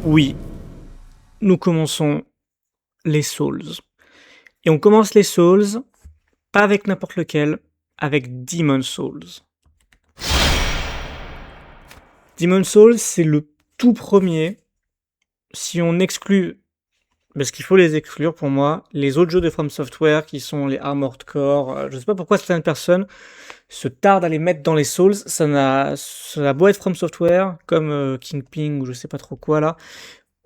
Oui, nous commençons les Souls. Et on commence les Souls, pas avec n'importe lequel, avec Demon's Souls. Demon's Souls, c'est le tout premier. Si on exclut, parce qu'il faut les exclure pour moi, les autres jeux de From Software qui sont les Armored Core, je sais pas pourquoi certaines personnes se tardent à les mettre dans les Souls, ça a beau être From Software, comme Kingpin ou je sais pas trop quoi là,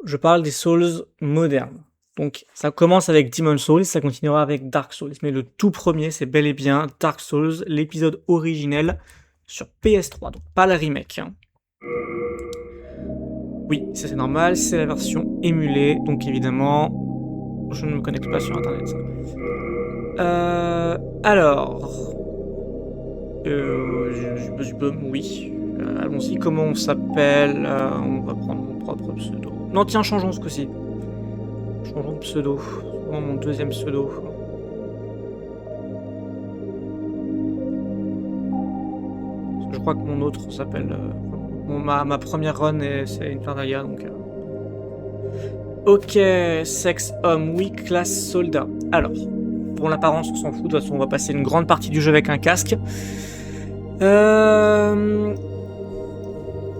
je parle des Souls modernes. Donc ça commence avec Demon's Souls, ça continuera avec Dark Souls, mais le tout premier c'est bel et bien Dark Souls, l'épisode originel sur PS3, donc pas la remake. Hein. Oui, ça c'est normal, c'est la version émulée, donc évidemment, je ne me connecte pas sur internet. Alors, oui, allons-y, comment on s'appelle on va prendre mon propre pseudo. Non tiens, changeons ce coup-ci. Changeons de pseudo, mon deuxième pseudo. Parce que je crois que mon autre s'appelle... ma première run, c'est Infernalia, donc... Ok, sexe homme, oui, classe soldat. Alors, pour l'apparence, on s'en fout, de toute façon, on va passer une grande partie du jeu avec un casque.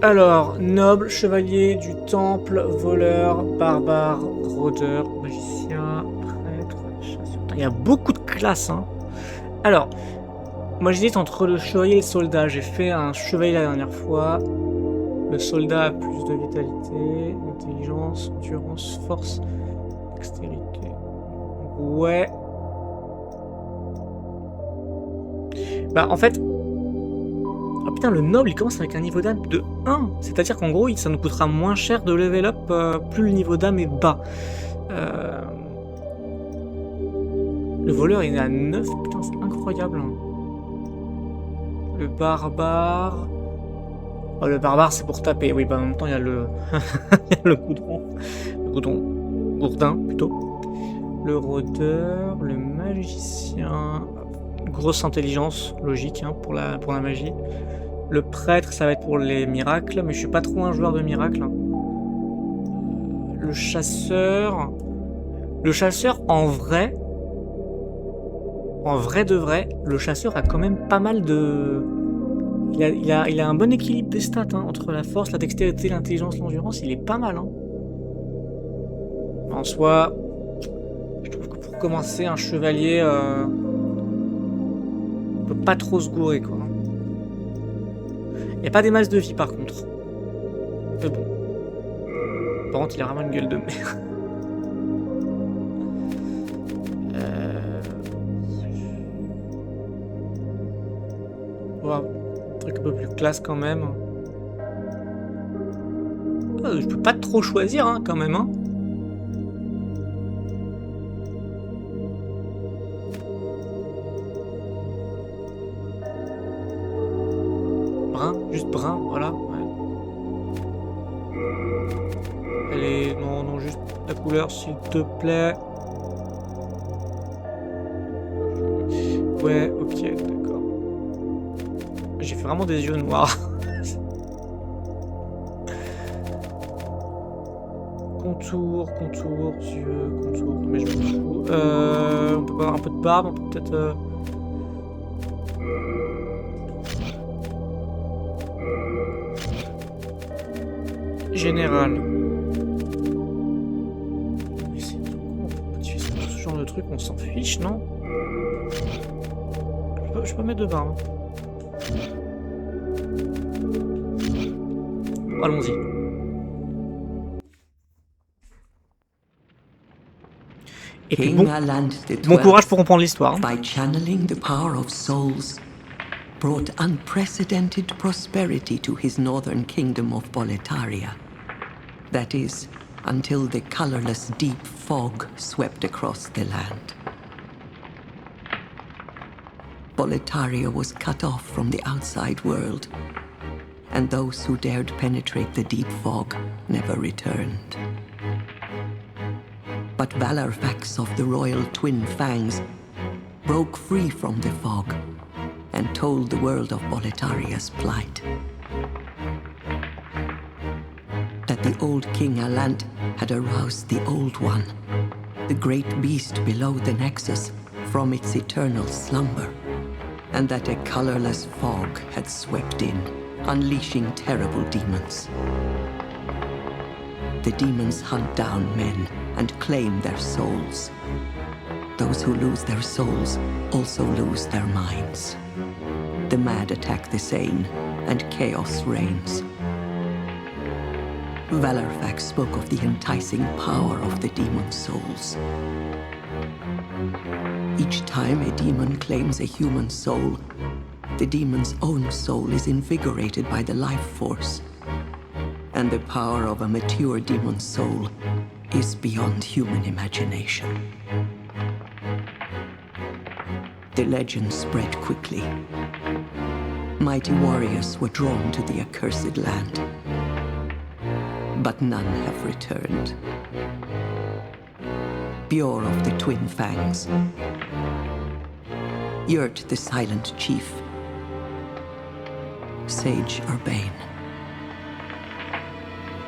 Alors, noble, chevalier du temple, voleur, barbare, rôdeur, magicien, prêtre, chasseur. Il y a beaucoup de classes, hein. Alors, moi j'hésite entre le chevalier et le soldat. J'ai fait un chevalier la dernière fois. Le soldat a plus de vitalité, intelligence, endurance, force, dextérité. Ouais. Bah en fait... Oh putain, le noble il commence avec un niveau d'âme de 1. C'est-à-dire qu'en gros, ça nous coûtera moins cher de level up plus le niveau d'âme est bas. Le voleur il est à 9. Putain, c'est incroyable. Hein. Le barbare... Oh, le barbare c'est pour taper, oui, bah en même temps il y a le, le gourdin plutôt. Le rôdeur, le magicien, grosse intelligence, logique hein, pour la magie. Le prêtre ça va être pour les miracles, mais je suis pas trop un joueur de miracles. Le chasseur en vrai de vrai, le chasseur a quand même pas mal de... Il a un bon équilibre des stats hein, entre la force, la dextérité, l'intelligence, l'endurance, il est pas mal. Hein. En soi, je trouve que pour commencer, un chevalier on peut pas trop se gourer quoi. Il n'y a pas des masses de vie par contre. Mais bon. Par contre, il a vraiment une gueule de merde. Wow. Truc un peu plus classe quand même. Je peux pas trop choisir hein, quand même. Hein. Brun, juste brun, voilà. Ouais. Allez, non, juste la couleur s'il te plaît. Ouais, ok, d'accord. J'ai fait vraiment des yeux noirs. Contour, yeux, contour. Mais je m'en fous. On peut pas avoir un peu de barbe, on peut peut-être. Général. Mais c'est tout con, on peut utiliser ce genre de truc, on s'en fiche, non? Je peux mettre de barbe. Allons-y. Et puis bon courage pour comprendre l'histoire. By channeling the power of souls, brought unprecedented prosperity to his northern kingdom of Boletaria. That is, until the colorless deep fog swept across the land. Boletaria was cut off from the outside world, and those who dared penetrate the deep fog never returned. But Valarfax of the royal twin fangs broke free from the fog and told the world of Boletaria's plight. That the old King Alant had aroused the Old One, the great beast below the Nexus, from its eternal slumber, and that a colorless fog had swept in, unleashing terrible demons. The demons hunt down men and claim their souls. Those who lose their souls also lose their minds. The mad attack the sane, and chaos reigns. Valarfax spoke of the enticing power of the demon souls. Each time a demon claims a human soul, the demon's own soul is invigorated by the life force. And the power of a mature demon's soul is beyond human imagination. The legend spread quickly. Mighty warriors were drawn to the accursed land, but none have returned. Bjor of the Twin Fangs, Yurt the Silent Chief, Sage Urbane,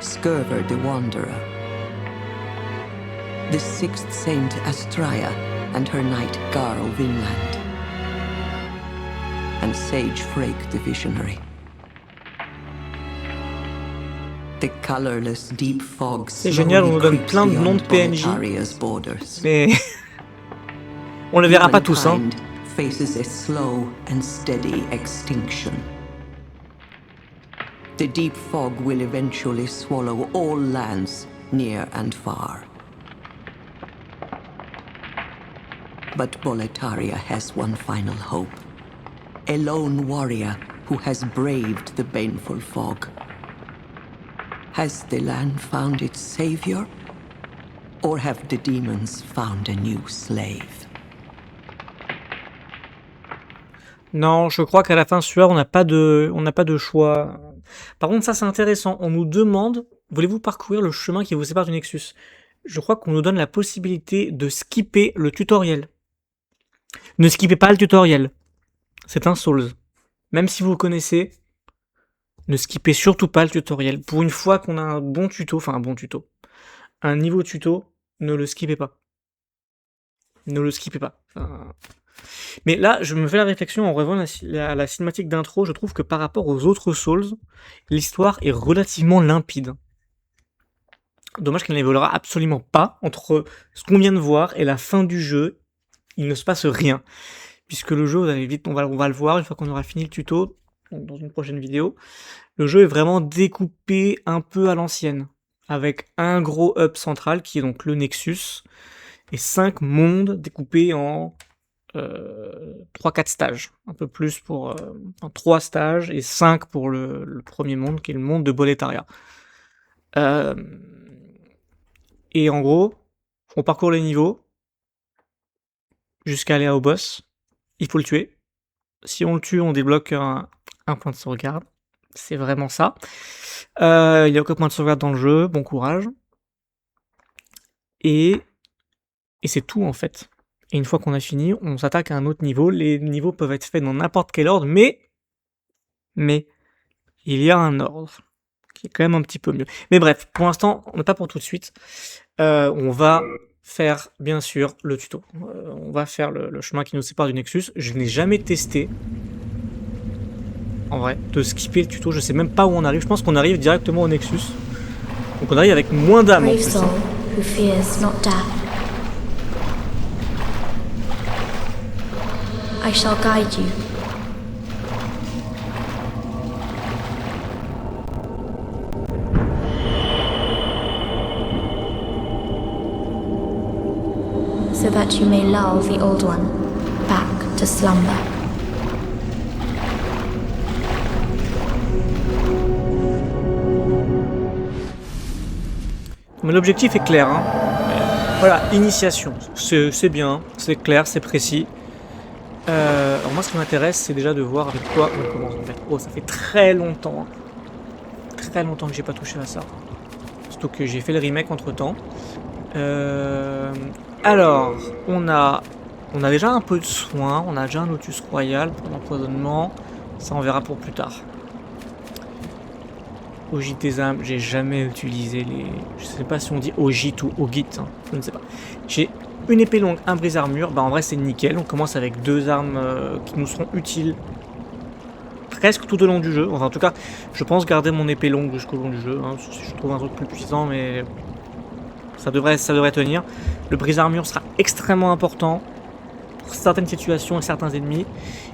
Skurver the Wanderer, the Sixth Saint Astraea and her knight Garl Vinland, and Sage Frake the Visionary. The colorless deep fog C'est génial, on nous donne plein de noms de PNJ, mais on ne les verra pas tous, hein. Faces a slow and steady extinction. The deep fog will eventually swallow all lands, near and far. But Boletaria has one final hope. A lone warrior who has braved the baneful fog. Has the land found its savior? Or have the demons found a new slave? Non, je crois qu'à la fin sueur, on n'a pas de choix. Par contre, ça c'est intéressant. On nous demande, voulez-vous parcourir le chemin qui vous sépare du Nexus? Je crois qu'on nous donne la possibilité de skipper le tutoriel. Ne skippez pas le tutoriel. C'est un Souls. Même si vous le connaissez, ne skippez surtout pas le tutoriel. Pour une fois qu'on a un bon tuto, un niveau tuto, ne le skippez pas. Ne le skippez pas. Mais là, je me fais la réflexion en revoyant la cinématique d'intro, je trouve que par rapport aux autres Souls, l'histoire est relativement limpide. Dommage qu'elle n'évoluera absolument pas entre ce qu'on vient de voir et la fin du jeu. Il ne se passe rien. Puisque le jeu, vous allez vite, on va le voir une fois qu'on aura fini le tuto, dans une prochaine vidéo. Le jeu est vraiment découpé un peu à l'ancienne, avec un gros hub central qui est donc le Nexus, et 5 mondes découpés en 3-4 stages, un peu plus pour 3 stages et 5 pour le premier monde qui est le monde de Boletaria. Et en gros, on parcourt les niveaux jusqu'à aller au boss. Il faut le tuer. Si on le tue, on débloque un point de sauvegarde. C'est vraiment ça. Il n'y a aucun point de sauvegarde dans le jeu. Bon courage. Et c'est tout en fait. Et une fois qu'on a fini, on s'attaque à un autre niveau. Les niveaux peuvent être faits dans n'importe quel ordre, mais il y a un ordre qui est quand même un petit peu mieux. Mais bref, pour l'instant, on n'est pas pour tout de suite. On va faire, bien sûr, le tuto. On va faire le chemin qui nous sépare du Nexus. Je n'ai jamais testé, en vrai, de skipper le tuto. Je sais même pas où on arrive. Je pense qu'on arrive directement au Nexus. Donc on arrive avec moins d'âme en plus. Who fears not death. I shall guide you. So that you may lull the Old One back to slumber. Mais l'objectif est clair, hein. Voilà, initiation. C'est bien, c'est clair, c'est précis. Alors moi, ce qui m'intéresse, c'est déjà de voir avec quoi on commence en fait. Oh, ça fait très longtemps que j'ai pas touché à ça. Surtout que j'ai fait le remake entre temps. Alors, on a On a déjà un peu de soin, on a déjà un lotus royal pour l'empoisonnement. Ça, on verra pour plus tard. Ogit des âmes, j'ai jamais utilisé les... Je sais pas si on dit Ogit ou Ogit, hein, je ne sais pas. J'ai une épée longue, un brise-armure, bah en vrai c'est nickel. On commence avec 2 armes qui nous seront utiles presque tout au long du jeu. Enfin en tout cas, je pense garder mon épée longue jusqu'au long du jeu, hein, si je trouve un truc plus puissant, mais ça devrait tenir. Le brise-armure sera extrêmement important pour certaines situations et certains ennemis.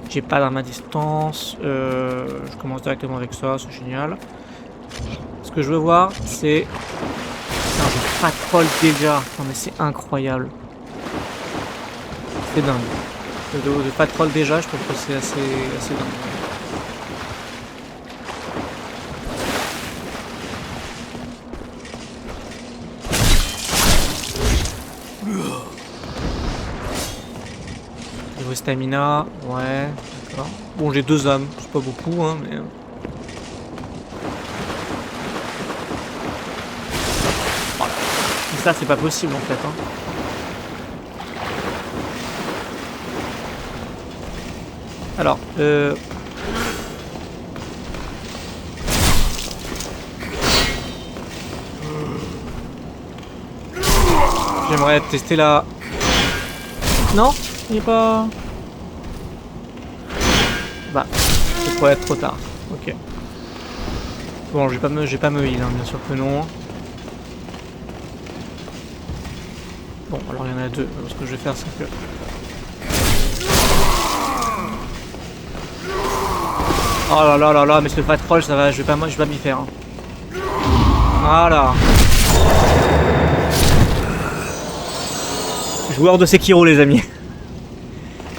J'ai pas d'arme à distance, je commence directement avec ça, c'est génial. Ce que je veux voir, c'est... Putain, j'ai pas de troll déjà. Non mais c'est incroyable. C'est dingue. De pas de troll déjà, je trouve que c'est assez dingue. Niveau stamina, ouais, d'accord. Bon, j'ai 2 âmes, c'est pas beaucoup, hein, mais... Ça, c'est pas possible, en fait, hein. Alors, j'aimerais tester la... Non, il n'est pas... Bah, ça pourrait être trop tard. Ok. Bon, je vais pas me heal, hein, bien sûr que non. Bon, alors il y en a 2. Ce que je vais faire, c'est que... Oh là là là là, mais ce fat troll, ça va, je vais pas m'y faire. Hein. Voilà. Joueur de Sekiro, les amis.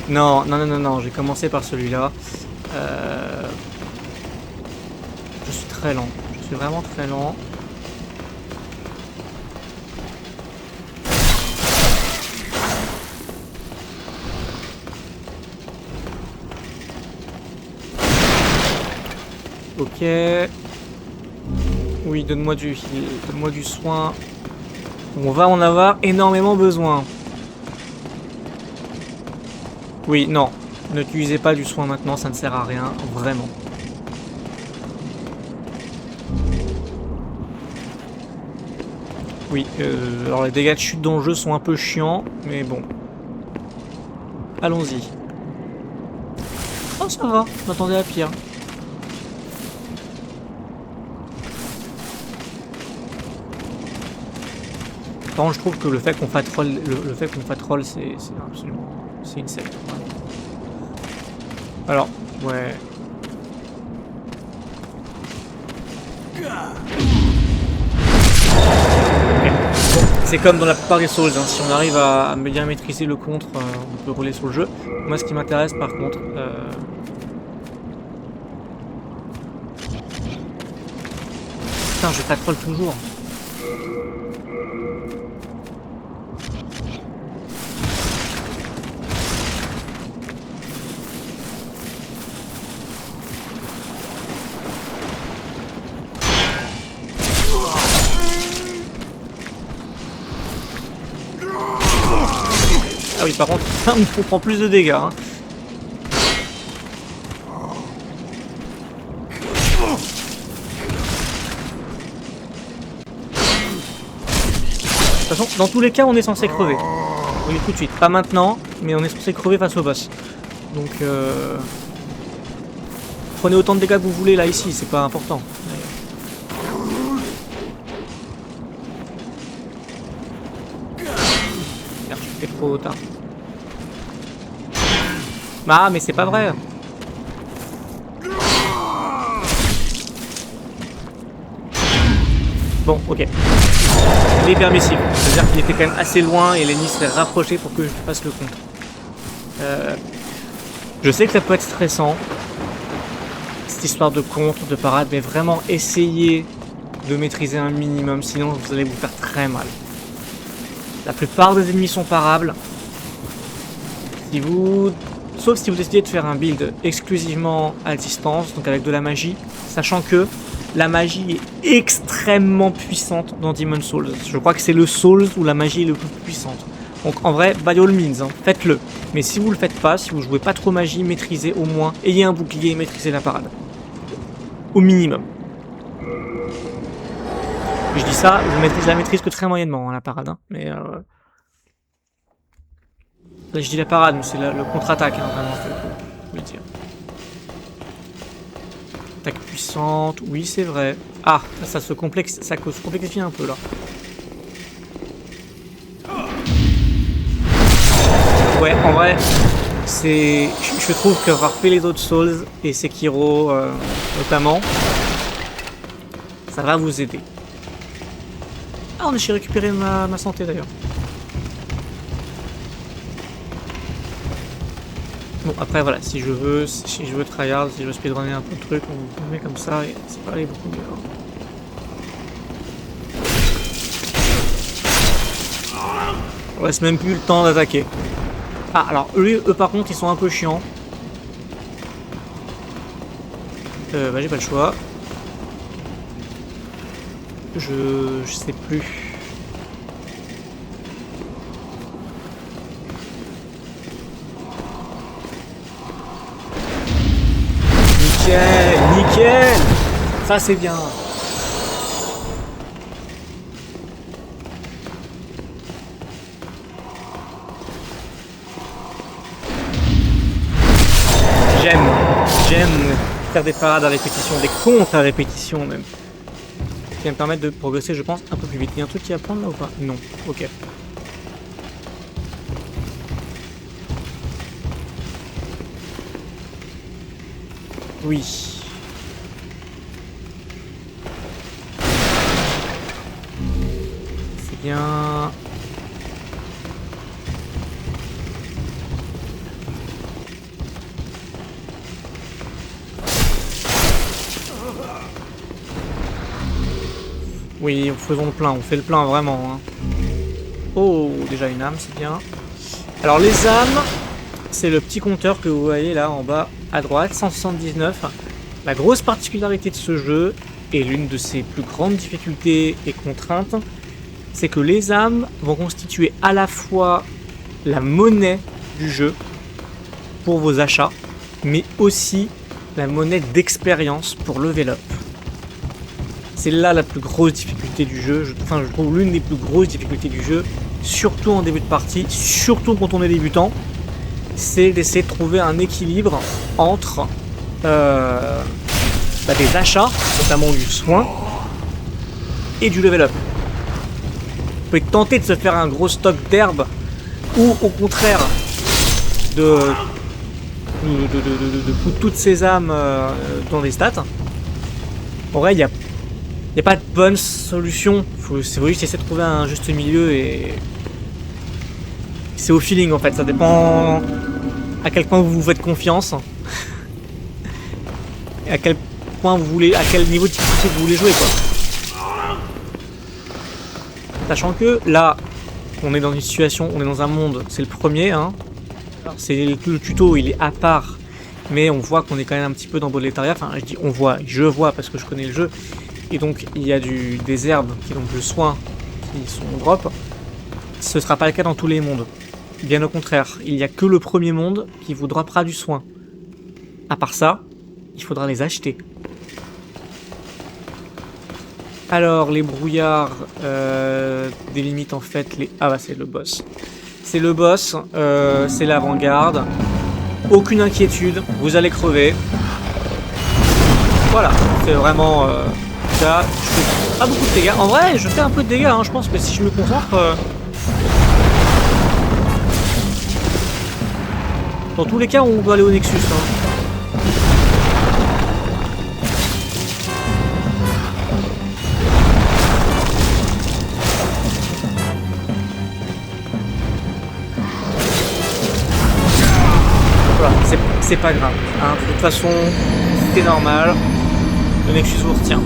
Non, non, non, non, non, j'ai commencé par celui-là. Je suis très lent. Je suis vraiment très lent. Ok. Oui, donne-moi du soin. On va en avoir énormément besoin. Oui, non. N'utilisez pas du soin maintenant, ça ne sert à rien. Vraiment. Oui, alors les dégâts de chute dans le jeu sont un peu chiants, mais bon. Allons-y. Oh, ça va, je m'attendais à pire. Par contre, je trouve que le fait qu'on fatroll, c'est absolument, c'est une secte. Alors, ouais. Okay. Bon, c'est comme dans la plupart des Souls, hein. Si on arrive à bien maîtriser le contre, on peut rouler sur le jeu. Moi, ce qui m'intéresse, par contre, putain, je fatroll toujours. Ah oui, par contre, on prend plus de dégâts. Hein. De toute façon, dans tous les cas, on est censé crever. Oui, tout de suite. Pas maintenant, mais on est censé crever face au boss. Donc, prenez autant de dégâts que vous voulez là, ici, c'est pas important. Merde, je fais trop tard. Ah, mais c'est pas vrai. Bon, ok. Il est permissible. C'est-à-dire qu'il était quand même assez loin et l'ennemi s'est rapproché pour que je fasse le contre. Je sais que ça peut être stressant, cette histoire de contre, de parade, mais vraiment essayez de maîtriser un minimum, sinon vous allez vous faire très mal. La plupart des ennemis sont parables. Sauf si vous décidez de faire un build exclusivement à distance, donc avec de la magie, sachant que la magie est extrêmement puissante dans Demon's Souls. Je crois que c'est le Souls où la magie est le plus puissante. Donc en vrai, by all means, hein, faites-le. Mais si vous le faites pas, si vous jouez pas trop magie, maîtrisez au moins, ayez un bouclier et maîtrisez la parade. Au minimum. Je dis ça, je la maîtrise que très moyennement, hein, la parade. Hein, mais là je dis la parade, mais c'est le contre-attaque, hein, vraiment, faut le dire. Attaque puissante, oui c'est vrai. Ah, ça se complexifie un peu là. Ouais, en vrai, je trouve que avoir fait les autres Souls et Sekiro notamment, ça va vous aider. Ah, on a chez récupérer ma santé d'ailleurs. Bon, après voilà, si je veux tryhard, si je veux speedrunner un peu le truc, on met comme ça et ça va aller beaucoup mieux. On laisse même plus le temps d'attaquer. Ah, alors eux par contre ils sont un peu chiants. Bah j'ai pas le choix. Je sais plus. Nickel, nickel. Ça c'est bien. J'aime faire des parades à répétition, des comptes à répétition même. Qui va me permettre de progresser, je pense, un peu plus vite. Il y a un truc qui va prendre là ou pas? Non. Ok. Oui. C'est bien. Oui, faisons le plein, on fait le plein vraiment. Hein. Oh, déjà une âme, c'est bien. Alors les âmes, c'est le petit compteur que vous voyez là en bas à droite, 179. La grosse particularité de ce jeu, et l'une de ses plus grandes difficultés et contraintes, c'est que les âmes vont constituer à la fois la monnaie du jeu pour vos achats, mais aussi la monnaie d'expérience pour level up. C'est là la plus grosse difficulté du jeu, je trouve l'une des plus grosses difficultés du jeu, surtout en début de partie, surtout quand on est débutant, c'est d'essayer de trouver un équilibre entre des achats, notamment du soin, et du level up. Vous pouvez tenter de se faire un gros stock d'herbes, ou au contraire de foutre toutes ces âmes dans des stats. En vrai, il n'y a pas de bonne solution, faut juste essayer de trouver un juste milieu et c'est au feeling en fait, ça dépend à quel point vous vous faites confiance et à quel point vous voulez, à quel niveau de difficulté vous voulez jouer quoi. Sachant que là, on est dans une situation, on est dans un monde, c'est le premier hein. Alors c'est le tuto, il est à part, mais on voit qu'on est quand même un petit peu dans Boletaria, enfin je vois parce que je connais le jeu. Et donc il y a des herbes qui ont le soin qui sont drop. Ce ne sera pas le cas dans tous les mondes. Bien au contraire, il n'y a que le premier monde qui vous droppera du soin. À part ça, il faudra les acheter. Alors les brouillards délimitent en fait les... Ah bah c'est le boss. C'est le boss, c'est l'avant-garde. Aucune inquiétude, vous allez crever. Voilà, c'est vraiment... Là, je fais pas beaucoup de dégâts. En vrai, je fais un peu de dégâts, hein, je pense, mais si je me concentre... Dans tous les cas, on doit aller au Nexus. Hein. Voilà, c'est pas grave. Hein. De toute façon, c'est normal. Le Nexus vous retient.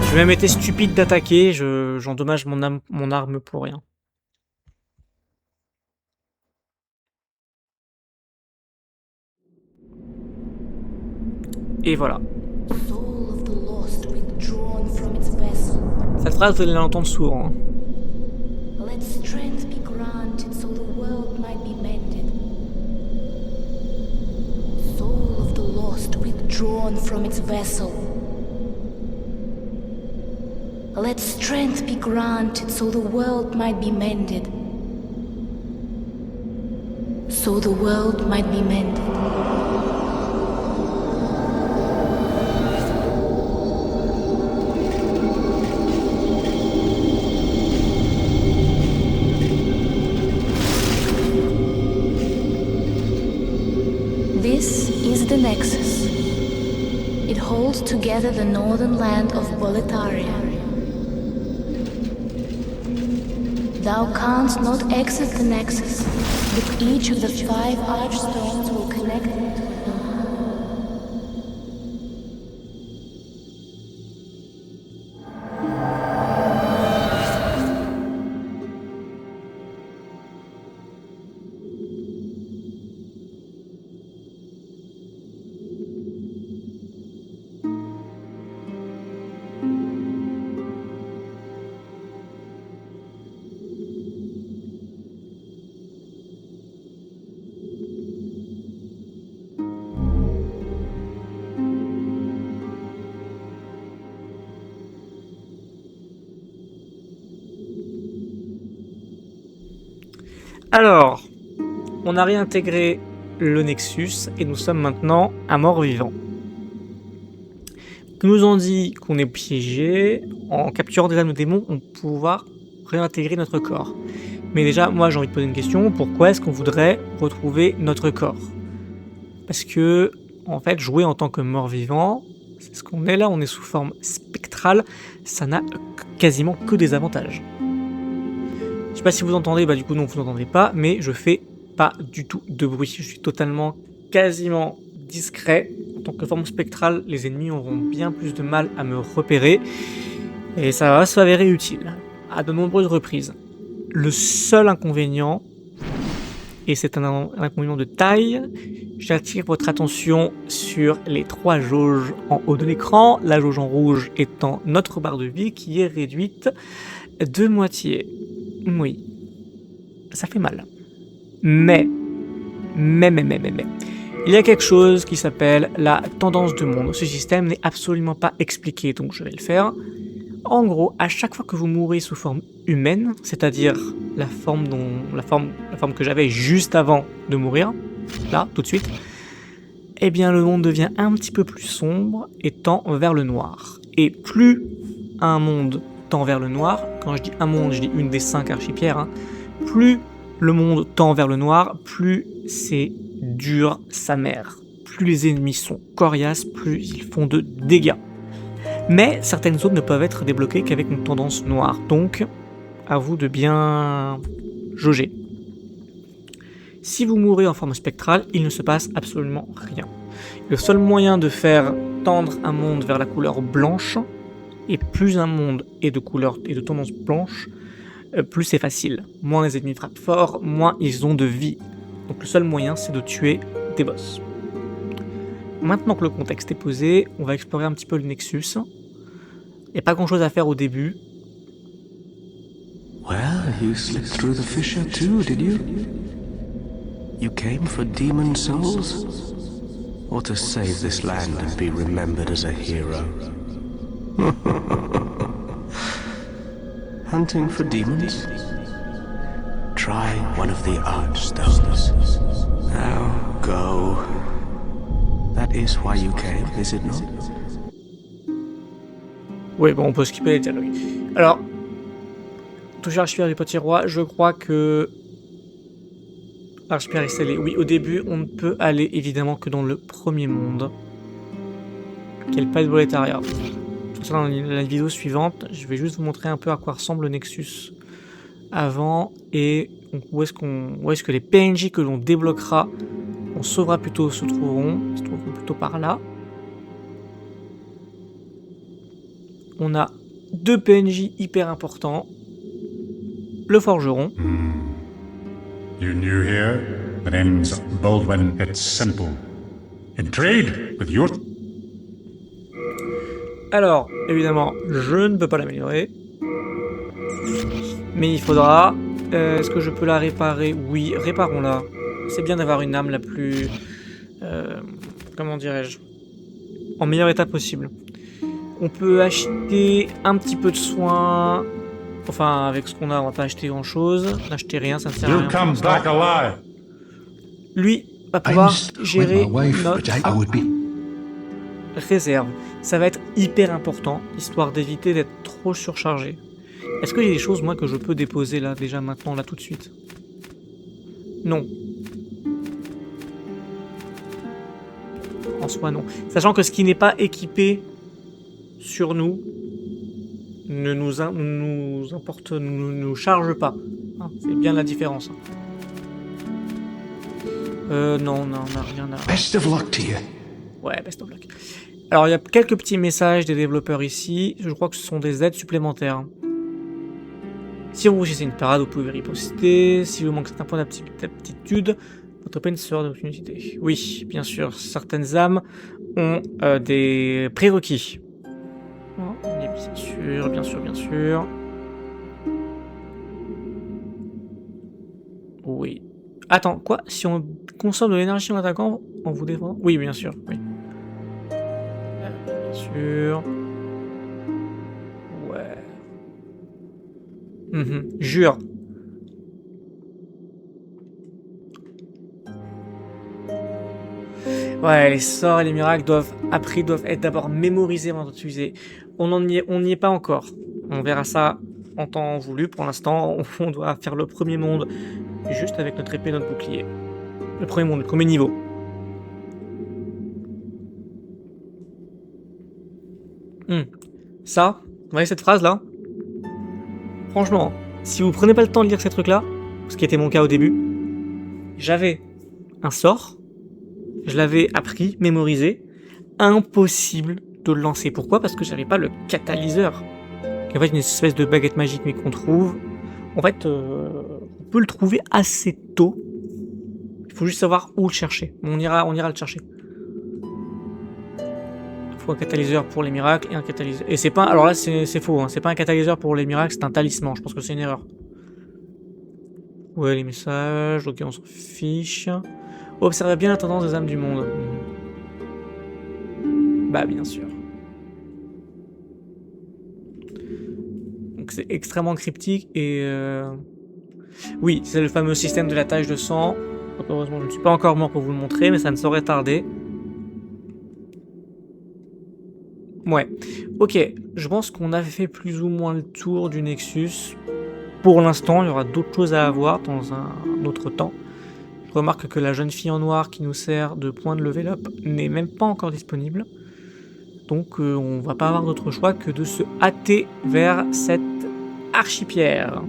Je vais même été stupide d'attaquer, j'endommage mon arme pour rien. Et voilà. Cette phrase, vous allez l'entendre souvent. Hein. drawn from its vessel. Let strength be granted so the world might be mended. So the world might be mended. This is the Nexus. It holds together the northern land of Boletaria. Thou canst not exit the Nexus, but each of the 5 archstones will connect it to another. Alors, on a réintégré le Nexus et nous sommes maintenant à mort-vivant. Ils nous ont dit qu'on est piégé. En capturant des âmes de démons, on peut pouvoir réintégrer notre corps. Mais déjà, moi j'ai envie de poser une question. Pourquoi est-ce qu'on voudrait retrouver notre corps? Parce que, en fait, jouer en tant que mort-vivant, c'est ce qu'on est là, on est sous forme spectrale, ça n'a quasiment que des avantages. Je sais pas si vous entendez, du coup non vous n'entendez pas, mais je fais pas du tout de bruit. Je suis totalement, quasiment discret. En tant que forme spectrale, les ennemis auront bien plus de mal à me repérer. Et ça va s'avérer utile, à de nombreuses reprises. Le seul inconvénient, et c'est un inconvénient de taille, j'attire votre attention sur les 3 jauges en haut de l'écran. La jauge en rouge étant notre barre de vie qui est réduite de moitié. Oui, ça fait mal. Mais, il y a quelque chose qui s'appelle la tendance de monde. Ce système n'est absolument pas expliqué, donc je vais le faire. En gros, à chaque fois que vous mourrez sous forme humaine, c'est-à-dire la forme que j'avais juste avant de mourir, là, tout de suite, eh bien le monde devient un petit peu plus sombre et tend vers le noir. Et plus un monde tend vers le noir, quand je dis un monde, je dis une des 5 archipierres, plus le monde tend vers le noir, plus c'est dur sa mère. Plus les ennemis sont coriaces, plus ils font de dégâts. Mais certaines zones ne peuvent être débloquées qu'avec une tendance noire, donc à vous de bien jauger. Si vous mourrez en forme spectrale, il ne se passe absolument rien. Le seul moyen de faire tendre un monde vers la couleur blanche, et plus un monde est de couleur et de tendance blanche, plus c'est facile. Moins les ennemis frappent fort, moins ils ont de vie. Donc le seul moyen, c'est de tuer des boss. Maintenant que le contexte est posé, on va explorer un petit peu le Nexus. Il n'y a pas grand chose à faire au début. Well, you slipped through the fissure too, did you? You came for demon souls? Or to save this land and be remembered as a hero? Hunting for demons? Try one of the Archstones. Now go. That is why you came, is it not? Oui, bon, on peut skipper les dialogues. Alors, toucher l'archipel du petit roi, je crois que l'archipel est scellé. Oui, au début, on ne peut aller évidemment que dans le premier monde, qui est le palais de Boletaria. Pour ça, dans la vidéo suivante, je vais juste vous montrer un peu à quoi ressemble le Nexus avant et donc où est-ce que les PNJ que l'on débloquera, on sauvera plutôt, se trouveront plutôt par là. On a 2 PNJ hyper importants. Le forgeron. You new here? The name's Baldwin. It's simple. In trade with your... Alors, évidemment, je ne peux pas l'améliorer. Mais il faudra... Est-ce que je peux la réparer? Oui, réparons-la. C'est bien d'avoir une arme la plus... comment dirais-je? en meilleur état possible. On peut acheter un petit peu de soins. Enfin, avec ce qu'on a, on va pas acheter grand chose. N'acheter rien, ça ne sert à rien. You come back alive. Lui va pouvoir gérer notre réserve. Ça va être hyper important, histoire d'éviter d'être trop surchargé. Est-ce qu'il y a des choses, moi, que je peux déposer là, déjà maintenant, là, tout de suite? Non. En soi, non. Sachant que ce qui n'est pas équipé sur nous ne nous charge pas. Hein, c'est bien la différence. Non, on n'a rien à... Best of luck to you. Ouais, best of luck. Alors, il y a quelques petits messages des développeurs ici. Je crois que ce sont des aides supplémentaires. Si vous réussissez une parade, vous pouvez riposter. Si vous manquez certains points d'aptitude, votre peine sera d'opportunité. Oui, bien sûr, certaines âmes ont des prérequis. Oh, bien sûr, bien sûr, bien sûr. Oui. Attends, quoi? Si on consomme de l'énergie en attaquant, en vous défendant? Oui, bien sûr, oui. Bien sûr. Ouais. Jure. Ouais, les sorts et les miracles doivent être d'abord mémorisés avant d'être utilisés. On n'y est pas encore. On verra ça en temps voulu. Pour l'instant, on doit faire le premier monde juste avec notre épée et notre bouclier. Le premier monde, le premier niveau. Ça, vous voyez cette phrase-là? Franchement, si vous prenez pas le temps de lire ces trucs-là, ce qui était mon cas au début, j'avais un sort, je l'avais appris, mémorisé, impossible de le lancer. Pourquoi? Parce que j'avais pas le catalyseur. En fait, une espèce de baguette magique, mais qu'on trouve. En fait, on peut le trouver assez tôt. Il faut juste savoir où le chercher. On ira le chercher. Il faut un catalyseur pour les miracles et un catalyseur. Et c'est pas. Alors là, c'est faux. Hein. C'est pas un catalyseur pour les miracles, c'est un talisman. Je pense que c'est une erreur. Ouais, les messages. Ok, on s'en fiche. Observez bien la tendance des âmes du monde. Bah, bien sûr. Donc c'est extrêmement cryptique et... Oui, c'est le fameux système de la tache de sang. Donc, heureusement, je ne suis pas encore mort pour vous le montrer, mais ça ne saurait tarder. Ouais. Ok, je pense qu'on a fait plus ou moins le tour du Nexus. Pour l'instant, il y aura d'autres choses à avoir dans un autre temps. Je remarque que la jeune fille en noir qui nous sert de point de level up n'est même pas encore disponible. Donc on va pas avoir d'autre choix que de se hâter vers cette archipierre.